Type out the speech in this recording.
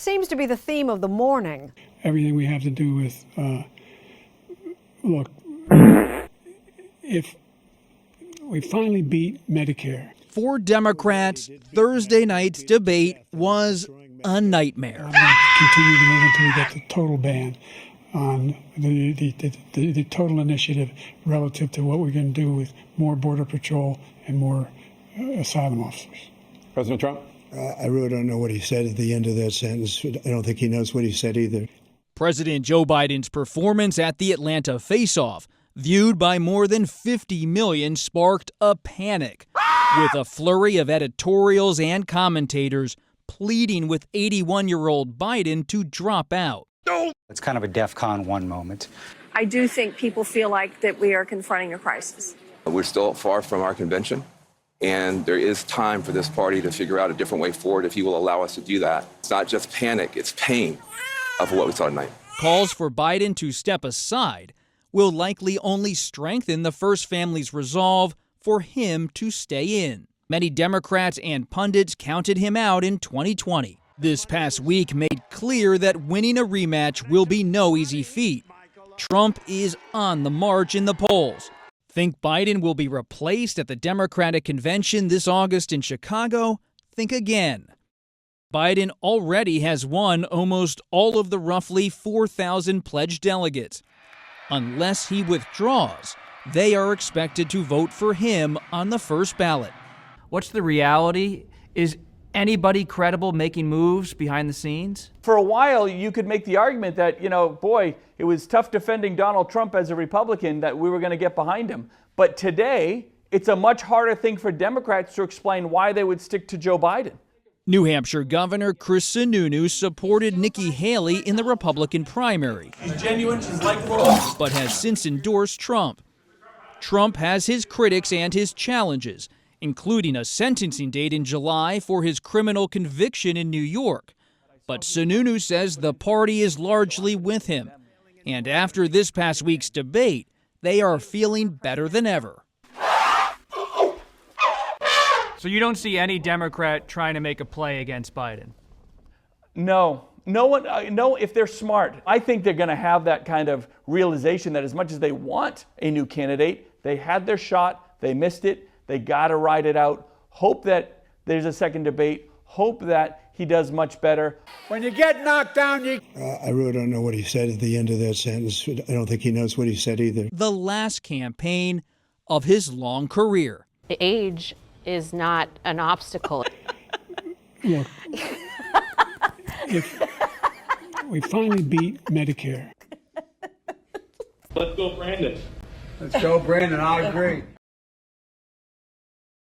seems to be the theme of the morning. Everything we have to do with, look, if we finally beat Medicare. For Democrats, Thursday night's debate was a nightmare. I'm going to continue to move until we get the total ban on the total initiative relative to what we're going to do with more Border Patrol and more asylum officers. President Trump? I really don't know what he said at the end of that sentence. I don't think he knows what he said either. President Joe Biden's performance at the Atlanta face-off, viewed by more than 50 million, sparked a panic, with a flurry of editorials and commentators pleading with 81-year-old Biden to drop out. It's kind of a DEFCON 1 moment. I do think people feel like that we are confronting a crisis. We're still far from our convention, and there is time for this party to figure out a different way forward if he will allow us to do that. It's not just panic, it's pain of what we saw tonight. Calls for Biden to step aside will likely only strengthen the First Family's resolve for him to stay in. Many Democrats and pundits counted him out in 2020. This past week made clear that winning a rematch will be no easy feat. Trump is on the march in the polls. Think Biden will be replaced at the Democratic convention this August in Chicago? Think again. Biden already has won almost all of the roughly 4,000 pledged delegates. Unless he withdraws, they are expected to vote for him on the first ballot. What's the reality? Is anybody credible making moves behind the scenes? For a while, you could make the argument that, boy, it was tough defending Donald Trump as a Republican, that we were going to get behind him. But today, it's a much harder thing for Democrats to explain why they would stick to Joe Biden. New Hampshire Governor Chris Sununu supported Nikki Haley in the Republican primary. She's genuine, she's likable. But has since endorsed Trump. Trump has his critics and his challenges, including a sentencing date in July for his criminal conviction in New York. But Sununu says the party is largely with him. And after this past week's debate, they are feeling better than ever. So you don't see any Democrat trying to make a play against Biden? No one, if they're smart. I think they're going to have that kind of realization that as much as they want a new candidate, they had their shot, they missed it, they got to ride it out. Hope that there's a second debate. Hope that he does much better. When you get knocked down, I really don't know what he said at the end of that sentence. I don't think he knows what he said either. The last campaign of his long career. The age is not an obstacle. Look, if we finally beat Medicare. Let's go, Brandon. Let's go, Brandon. I agree.